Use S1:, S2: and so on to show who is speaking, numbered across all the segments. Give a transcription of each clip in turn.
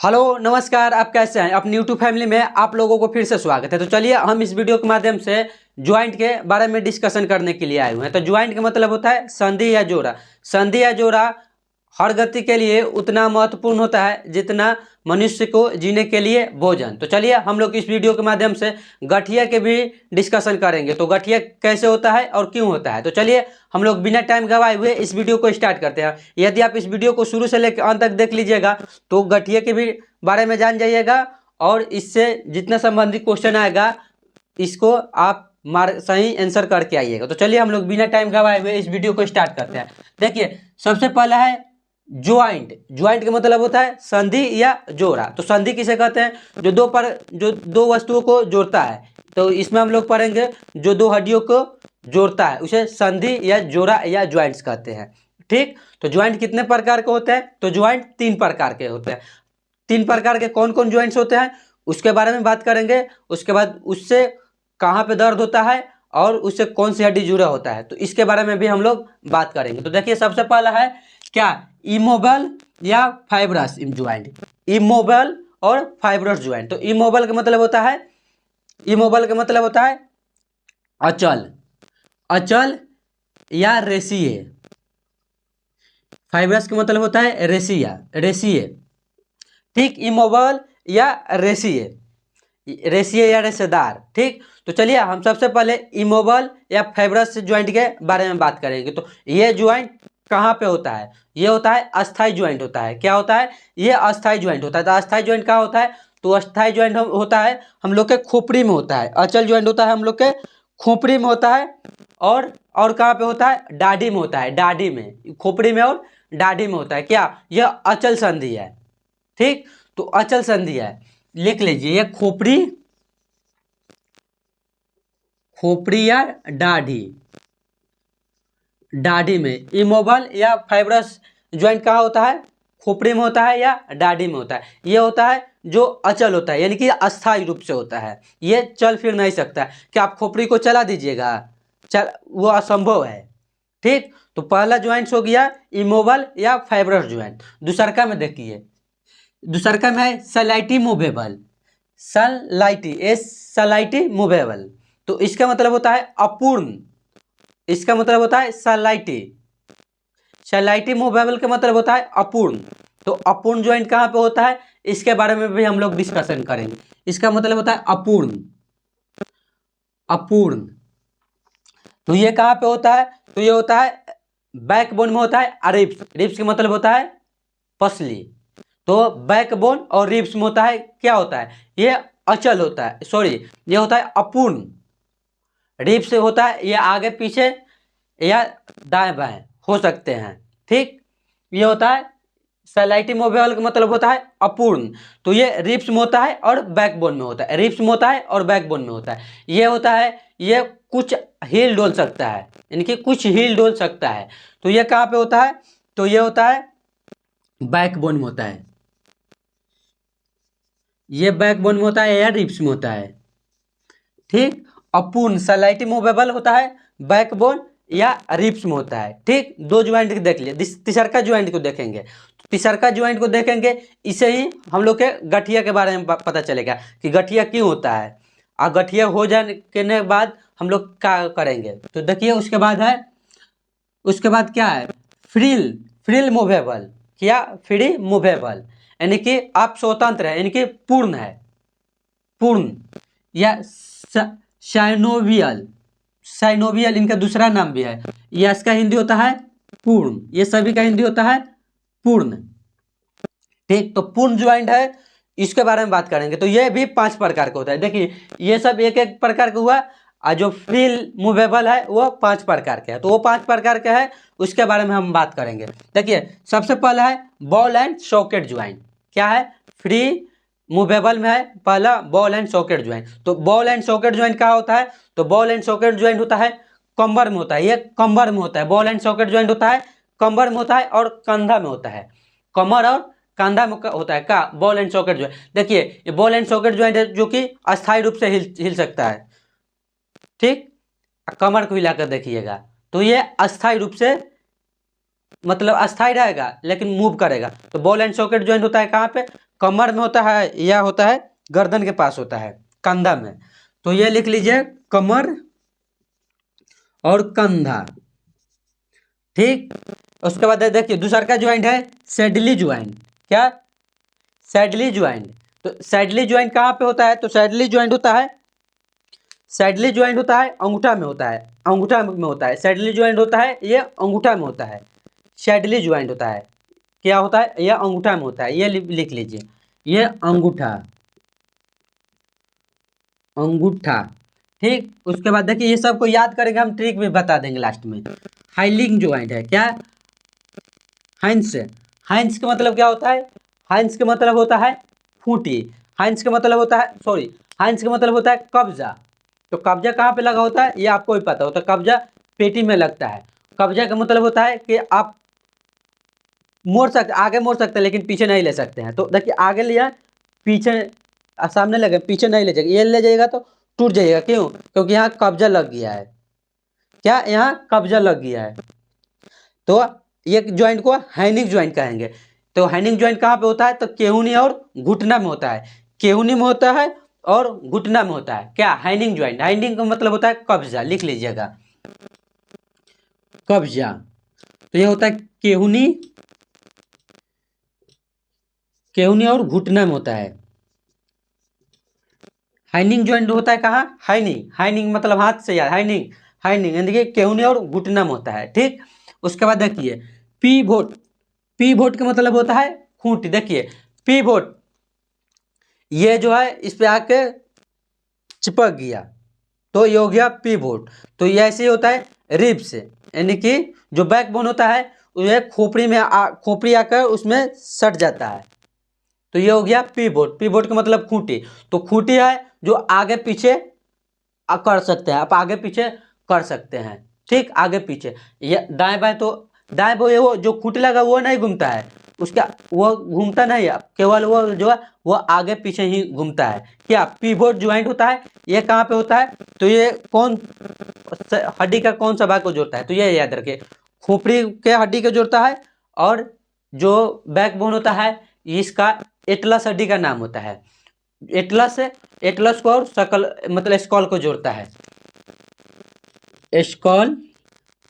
S1: Hello नमस्कार, आप कैसे हैं। अपनी यूट्यूब फैमिली में आप लोगों को फिर से स्वागत है। तो चलिए हम इस वीडियो के माध्यम से ज्वाइंट के बारे में डिस्कशन करने के लिए आए हुए हैं। तो ज्वाइंट का मतलब होता है संधि या जोड़ा। संधि या जोड़ा हर गति के लिए उतना महत्वपूर्ण होता है जितना मनुष्य को जीने के लिए भोजन। तो चलिए हम लोग इस वीडियो के माध्यम से गठिया के भी डिस्कशन करेंगे। तो गठिया कैसे होता है और क्यों होता है। तो चलिए हम लोग बिना टाइम गवाए हुए इस वीडियो को स्टार्ट करते हैं। यदि आप इस वीडियो को शुरू से लेकर अंत तक देख लीजिएगा तो गठिया के भी बारे में जान जाइएगा और इससे जितना संबंधित क्वेश्चन आएगा इसको आप सही आंसर करके आइएगा। तो चलिए हम लोग बिना टाइम गवाए हुए इस वीडियो को स्टार्ट करते हैं। देखिए सबसे पहला है ज्वाइंट। ज्वाइंट का मतलब होता है संधि या जोड़ा। तो संधि किसे कहते हैं, जो दो वस्तुओं को जोड़ता है। तो इसमें हम लोग पढ़ेंगे जो दो हड्डियों को जोड़ता है उसे संधि या जोड़ा या ज्वाइंट्स कहते हैं। ठीक, तो ज्वाइंट कितने प्रकार के होते हैं। तो ज्वाइंट 3 प्रकार के होते हैं। 3 प्रकार के कौन कौन ज्वाइंट्स होते हैं उसके बारे में बात करेंगे। उसके बाद उससे कहाँ पे दर्द होता है और उससे कौन सी हड्डी जुड़ा होता है तो इसके बारे में भी हम लोग बात करेंगे। तो देखिए सबसे पहला है क्या, इमोबल या फाइब्रस ज्वाइंट। इमोबल और फाइब्रस ज्वाइंट। तो इमोबल का मतलब होता है, इमोबल का मतलब होता है अचल, अचल या रेसीय। फाइब्रस का मतलब होता है रेसिया, रेसीय। ठीक, इमोबल या रेसीय, रेसीय या रेसेदार। ठीक, तो चलिए हम सबसे पहले इमोबल या फाइब्रस ज्वाइंट के बारे में बात करेंगे। तो ये ज्वाइंट कहाँ पे होता है, ये होता है अस्थाई ज्वाइंट होता है। क्या होता है, ये अस्थाई ज्वाइंट होता है। तो अस्थाई ज्वाइंट कहाँ होता है, तो अस्थाई ज्वाइंट होता है हम लोग के खोपड़ी में होता है। अचल ज्वाइंट होता है हम लोग के खोपड़ी में होता है और कहाँ पे होता है, डाढ़ी में होता है। डाढ़ी में, खोपड़ी में और डाढ़ी में होता है। क्या, यह अचल संधि है। ठीक, तो अचल संधि है, लिख लीजिए ये खोपड़ी, खोपड़ी या डाढ़ी, डाढ़ी में। इमोबल या फाइब्रस ज्वाइंट कहाँ होता है, खोपड़ी में होता है या डाढ़ी में होता है। ये होता है जो अचल होता है यानी कि अस्थायी रूप से होता है। ये चल फिर नहीं सकता है कि आप खोपड़ी को चला दीजिएगा, चल वो असंभव है। ठीक, तो पहला ज्वाइंट हो गया इमोबल या फाइब्रस ज्वाइंट। दूसरका में देखिए, दूसरका में है सलाइटी मूवेबल। सलाइटी, सलाइटी मूवेबल। तो इसका मतलब होता है अपूर्ण, इसका मतलब होता है सलाइटी। सलाइटी मूवेबल का मतलब होता है अपूर्ण। तो अपूर्ण ज्वाइंट कहाँ पे होता है इसके बारे में भी हम लोग डिस्कशन करेंगे। इसका मतलब होता है अपूर्ण, अपूर्ण। तो ये कहाँ पे होता है, तो ये होता है बैकबोन में होता है। रिब्स, रिब्स का मतलब होता है पसली। तो बैकबोन और रिब्स में होता है, क्या होता है, ये अचल होता है, सॉरी ये होता है अपूर्ण। रिब्स से होता है ये आगे पीछे या दाएं बाएं हो सकते हैं। ठीक, ये होता है सैलाइटी मूवेबल का मतलब होता है अपूर्ण। तो ये रिब्स में होता है और बैकबोन में होता है। रिब्स में होता है और बैकबोन में होता है। ये होता है, ये कुछ हील डोल सकता है, यानी कि कुछ हील डोल सकता है। तो ये कहाँ पे होता है, तो ये होता है बैकबोन में होता है। ये बैकबोन में होता है या रिब्स में होता है। ठीक, अपूर्ण सैलाइटी मूवेबल होता है बैकबोन या रिब्स में होता है। ठीक, दो ज्वाइंट देख लिए। तीसरका ज्वाइंट को देखेंगे, तीसरका ज्वाइंट को देखेंगे, इसे ही हम लोग के गठिया के बारे में पता चलेगा कि गठिया क्यों होता है। और गठिया हो जाने के बाद हम लोग क्या करेंगे। तो देखिए उसके बाद है, उसके बाद क्या है, फ्रिल, फ्रिल मूवेबल। क्या, फ्री मूवेबल यानी कि आप स्वतंत्र है, यानी कि पूर्ण है, पूर्ण। या साइनोवियल, साइनोवियल इनका दूसरा नाम भी है। ये इसका हिंदी होता है पूर्ण, ये सभी का हिंदी होता है पूर्ण। ठीक, तो पूर्ण ज्वाइंट है, इसके बारे में बात करेंगे। तो ये भी 5 प्रकार का होता है। देखिए ये सब एक एक प्रकार का हुआ और जो फ्री मूवेबल है वो 5 प्रकार के है। तो वो 5 प्रकार के है, उसके बारे में हम बात करेंगे। देखिए सबसे पहला है बॉल एंड सॉकेट ज्वाइंट। क्या है, फ्री मूवेबल में है पहला बॉल एंड सॉकेट ज्वाइंट। तो बॉल एंड सॉकेट ज्वाइंट क्या होता है, तो बॉल एंड सॉकेट ज्वाइंट होता है कमर में होता है। ये कमर में होता है, बॉल एंड सॉकेट ज्वाइंट होता है कमर में होता है और कंधा में होता है। कमर और कंधा में होता है का बॉल एंड सॉकेट ज्वाइंट। देखिए ये बॉल एंड सॉकेट ज्वाइंट है जो कि अस्थायी रूप से हिल सकता है। ठीक, कमर को हिलाकर देखिएगा तो ये अस्थायी रूप से, मतलब अस्थायी रहेगा लेकिन मूव करेगा। तो बॉल एंड सॉकेट ज्वाइंट होता है कहाँ पे, कमर में होता है या होता है गर्दन के पास होता है, कंधा में। तो ये लिख लीजिए कमर और कंधा। ठीक, उसके बाद देखिए दूसरा का ज्वाइंट है सैडली ज्वाइंट। क्या? Sadly joint. तो सैडली ज्वाइंट कहाँ पे होता है? तो सैडली ज्वाइंट होता है, सैडली ज्वाइंट होता है अंगूठा में होता है, अंगूठा में होता है। सैडली ज्वाइंट होता है ये अंगूठा में होता है, सैडली ज्वाइंट होता है। क्या होता है? यह अंगूठा में होता है। ये लिख लीजिए, ये अंगूठा, अंगूठा। ठीक, उसके बाद देखिए ये सबको याद करेंगे हम, ट्रिक भी बता देंगे लास्ट में। हाइलिंग ज्वाइंट है। क्या? हाइंस। हाइंस का मतलब क्या होता है? हाइंस का मतलब होता है फूटी। हाइंस का मतलब होता है, सॉरी, हाइंस का मतलब होता है कब्जा। तो कब्जा कहाँ पे लगा होता है ये आपको भी पता होता है, कब्जा पेटी में लगता है। कब्जा का मतलब होता है कि आप मोड़ सकते, आगे मोड़ सकते हैं लेकिन पीछे नहीं ले सकते हैं। तो देखिए आगे लिया, पीछे सामने लगे, पीछे नहीं ले जाएगा। ये ले जाएगा तो टूट जाएगा। क्यों? क्योंकि यहाँ कब्जा लग गया है। क्या? यहाँ कब्जा लग गया है। तो ये ज्वाइंट को हैनिंग ज्वाइंट कहेंगे। तो हैनिंग ज्वाइंट कहाँ पे होता है? तो केहूनी और घुटना में होता है। केहूनी में होता है और घुटना में होता है। क्या? Hennig joint. हैनिंग का मतलब होता है कब्जा, लिख लीजिएगा कब्जा। तो ये होता है केहूनी, केहूनी और घुटना में होता है। हाइनिंग ज्वाइंट होता है कहाँ? हाइनिंग। हाइनिंग मतलब हाथ से याद, हाइनिंग, हाइनिंग यानी कि केहूनी और घुटना में होता है। ठीक, उसके बाद देखिए पीवोट। पीवोट का मतलब होता है खूंटी। देखिए पीवोट, ये जो है इस पे आके चिपक गया तो ये हो गया पीवोट। तो ये ऐसे ही होता है रिब्स, यानी कि जो बैकबोन होता है ये खोपड़ी में खोपड़ी आकर उसमें सट जाता है। तो ये हो गया पीवोट। पीवोट का मतलब खूंटी। तो खूंटी है जो आगे पीछे कर सकते हैं, आप आगे पीछे कर सकते हैं। ठीक, आगे पीछे। ये दाएं बाएं, तो दाएं बाएं वो जो खूंटी लगा वो नहीं घूमता है, उसका वो घूमता नहीं है, केवल वो जो है वो आगे पीछे ही घूमता है। क्या? पीवोट ज्वाइंट होता है। ये कहाँ पे होता है? तो ये कौन हड्डी का कौन सा भाग को जोड़ता है? तो ये याद रखिए, खोपड़ी के हड्डी को जोड़ता है, और जो बैकबोन होता है इसका एटलस हड्डी का नाम होता है। एटलस है, एटलस को और सकल मतलब स्कॉल को जोड़ता है, स्कॉल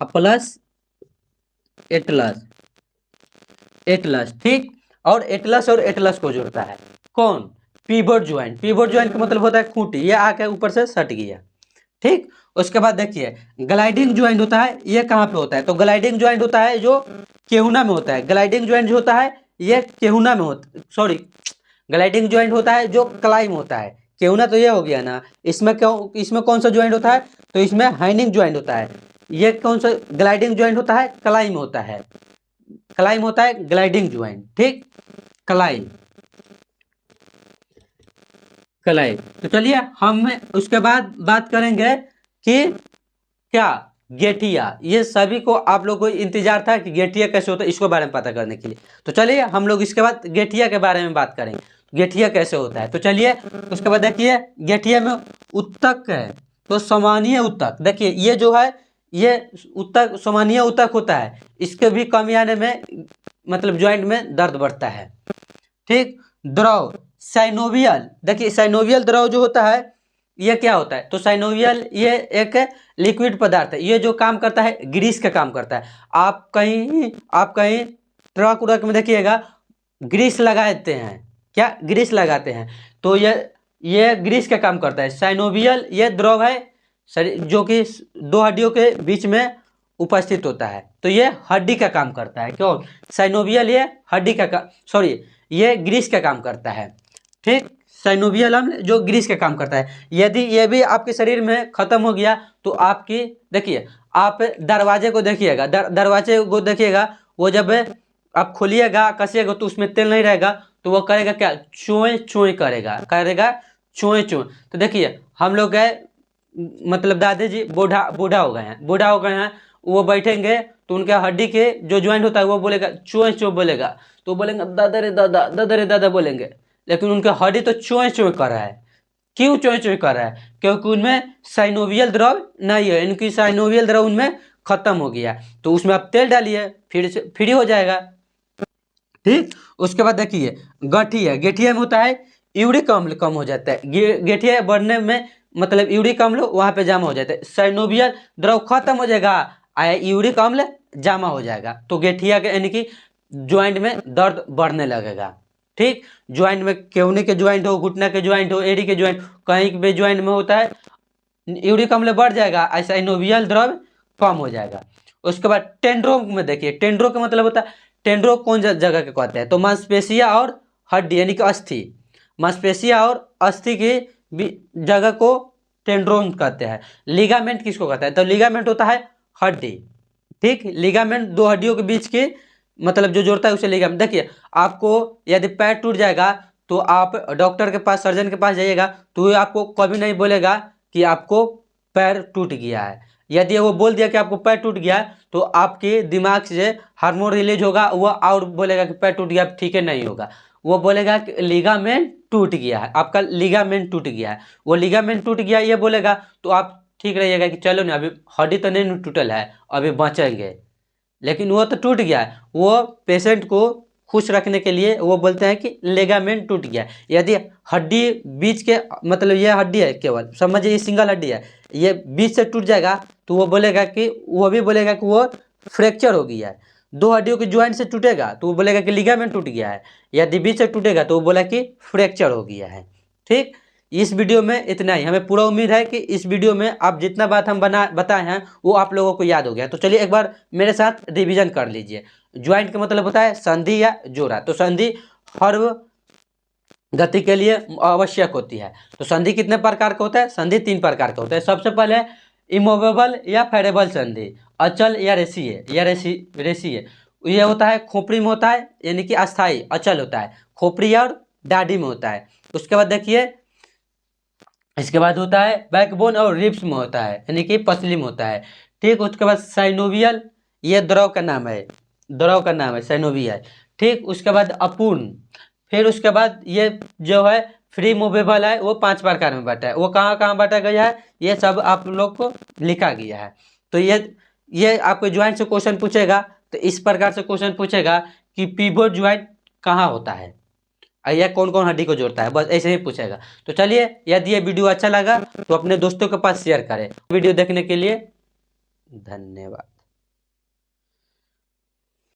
S1: प्लस एटलस, एटलस। ठीक, और एटलस और एटलस को जोड़ता है कौन? Pivot joint. पीवोट ज्वाइंट का मतलब होता है खूंटी, ये आके ऊपर से सट गया। ठीक, उसके बाद देखिए ग्लाइडिंग ज्वाइंट होता है। ये कहाँ पे होता है? तो ग्लाइडिंग ज्वाइंट होता है जो केहुना में होता है। ग्लाइडिंग ज्वाइंट जो होता है ये केहुना में होता, सॉरी, ग्लाइडिंग ज्वाइंट होता है जो कलाई में होता है। केहुना तो ये हो गया ना, इसमें क्यों, इसमें कौन सा ज्वाइंट होता है? तो इसमें हाइनिंग ज्वाइंट होता है। ये कौन सा ग्लाइडिंग ज्वाइंट होता है? कलाई में होता है, कलाई में होता है ग्लाइडिंग ज्वाइंट। ठीक, कलाई, कलाई। तो चलिए हम उसके बाद बात करेंगे कि क्या गेठिया। ये सभी को आप लोग को इंतजार था कि गेठिया कैसे होता है, इसको बारे में पता करने के लिए। तो चलिए हम लोग इसके बाद गेठिया के बारे में बात करेंगे, गेठिया कैसे होता है। तो चलिए उसके बाद देखिए गेठिया में उत्तक है, तो सामान्य उत्तक। देखिए ये जो है ये उत्तक, सामान्य उत्तक होता है, इसके भी कमी आने में मतलब ज्वाइंट में दर्द बढ़ता है। ठीक, द्रव साइनोवियल। देखिए साइनोवियल द्रव जो होता है ये क्या होता है? तो साइनोवियल ये एक लिक्विड पदार्थ है, ये जो काम करता है ग्रीस का काम करता है। आप कहीं ट्रक उरक में देखिएगा ग्रीस लगाते हैं। क्या? ग्रीस लगाते हैं। तो ये ग्रीस का काम करता है। साइनोवियल ये द्रव है शरीर जो कि दो हड्डियों के बीच में उपस्थित होता है। तो ये हड्डी का काम करता है। क्यों? साइनोवियल ये हड्डी का सॉरी, ये ग्रीस का काम करता है। ठीक, साइनोवियल अम्ल जो ग्रीस का काम करता है। यदि ये भी आपके शरीर में खत्म हो गया तो आपकी, देखिए आप दरवाजे को देखिएगा, दरवाजे को देखिएगा, वो जब आप खोलिएगा कसिएगा तो उसमें तेल नहीं रहेगा, तो वो करेगा क्या? चोए चोए करेगा चोए चोए। तो देखिए हम लोग गए, मतलब दादाजी बूढ़ा बूढ़ा हो गए हैं, बूढ़ा हो गए हैं, वो बैठेंगे तो उनके हड्डी के जो ज्वाइंट होता है वो बोलेगा चोए चोए बोलेगा, तो बोलेंगे दादा रे दादा, दादा रे दादा बोलेंगे, लेकिन उनका हड्डी तो चोए चोए कर रहा है। क्यों चोए चोए कर रहा है? क्योंकि उनमें साइनोवियल द्रव नहीं है, इनकी साइनोवियल द्रव उनमें खत्म हो गया। तो उसमें आप तेल डालिए, फिर से फ्री हो जाएगा। ठीक। उसके बाद देखिए गठिया, गठिया में होता है यूरिक अम्ल कम हो जाता है, गठिया बढ़ने में मतलब यूरिक अम्ल वहां पे जमा हो जाता है, साइनोवियल द्रव खत्म हो जाएगा, यूरिक अम्ल जमा हो जाएगा, तो गठिया के यानी कि ज्वाइंट में दर्द बढ़ने लगेगा। ठीक, ज्वाइंट में केहूने के ज्वाइंट हो, घुटना के ज्वाइंट हो, एड़ी के ज्वाइंट, कहीं भी ज्वाइंट में होता है यूरिक अम्ल बढ़ जाएगा, साइनोवियल द्रव कम हो जाएगा। उसके बाद टेंड्रोम में देखिए, टेंड्रो का मतलब होता है, टेंड्रो कौन जगह के कहते हैं, तो मांसपेशिया और हड्डी यानी कि अस्थि, मांसपेशिया और अस्थि की जगह को टेंड्रोम कहते हैं। लिगामेंट किसको कहता है, तो लिगामेंट होता है हड्डी। ठीक, लिगामेंट दो हड्डियों के बीच के मतलब जो जोड़ता है उसे लिगामेंट। देखिए आपको यदि पैर टूट जाएगा तो आप डॉक्टर के पास, सर्जन के पास जाइएगा तो वो आपको कभी नहीं बोलेगा कि आपको पैर टूट गया है। यदि वो बोल दिया कि आपको पैर टूट गया है तो आपके दिमाग से हार्मोन रिलीज होगा, वो और बोलेगा कि पैर टूट गया, ठीक है नहीं होगा, वो बोलेगा कि लिगामेंट टूट गया है, आपका लिगामेंट टूट गया है, वो लिगामेंट टूट गया ये बोलेगा तो आप ठीक रहिएगा कि चलो ना अभी हड्डी तो नहीं टूटल है, अभी बचेंगे। लेकिन वो तो टूट गया है, वो पेशेंट को खुश रखने के लिए वो बोलते हैं कि लिगामेंट टूट गया। यदि हड्डी बीच के मतलब ये हड्डी है केवल, समझिए ये सिंगल हड्डी है, ये बीच से टूट जाएगा तो वो बोलेगा कि वो भी बोलेगा कि वो फ्रैक्चर हो गया है। दो हड्डियों के ज्वाइंट से टूटेगा तो वो बोलेगा कि लिगामेंट टूट गया है, यदि बीच से टूटेगा तो वो बोला कि फ्रैक्चर हो गया है। ठीक, इस वीडियो में इतना ही। हमें पूरा उम्मीद है कि इस वीडियो में आप जितना बात हम बताए हैं वो आप लोगों को याद हो गया। तो चलिए एक बार मेरे साथ रिवीजन कर लीजिए। ज्वाइंट का मतलब होता है संधि या जोड़ा, तो संधि हर गति के लिए आवश्यक होती है। तो संधि कितने प्रकार का होता है, संधि 3 प्रकार का होता है। सबसे पहले इमूवेबल या फेरेबल संधि, अचल या रेसीय ये होता है खोपड़ी में होता है, यानी कि अस्थाई अचल होता है, खोपड़ी और दाढ़ी में होता है। उसके बाद देखिए इसके बाद होता है बैकबोन और रिब्स में होता है, यानी कि पसली में होता है। ठीक, उसके बाद साइनोवियल, ये द्रव का नाम है, द्रव का नाम है साइनोवियल। ठीक, उसके बाद अपूर्ण, फिर उसके बाद ये जो है फ्री मूवेबल है, वो 5 प्रकार में बांटा है। वो कहाँ कहाँ बांटा गया है ये सब आप लोग को लिखा गया है। तो ये आपको ज्वाइंट से क्वेश्चन पूछेगा, तो इस प्रकार से क्वेश्चन पूछेगा कि पिवोट ज्वाइंट कहाँ होता है, यह कौन कौन हड्डी को जोड़ता है, बस ऐसे ही पूछेगा। तो चलिए यदि ये वीडियो अच्छा लगा तो अपने दोस्तों के पास शेयर करें। वीडियो देखने के लिए धन्यवाद।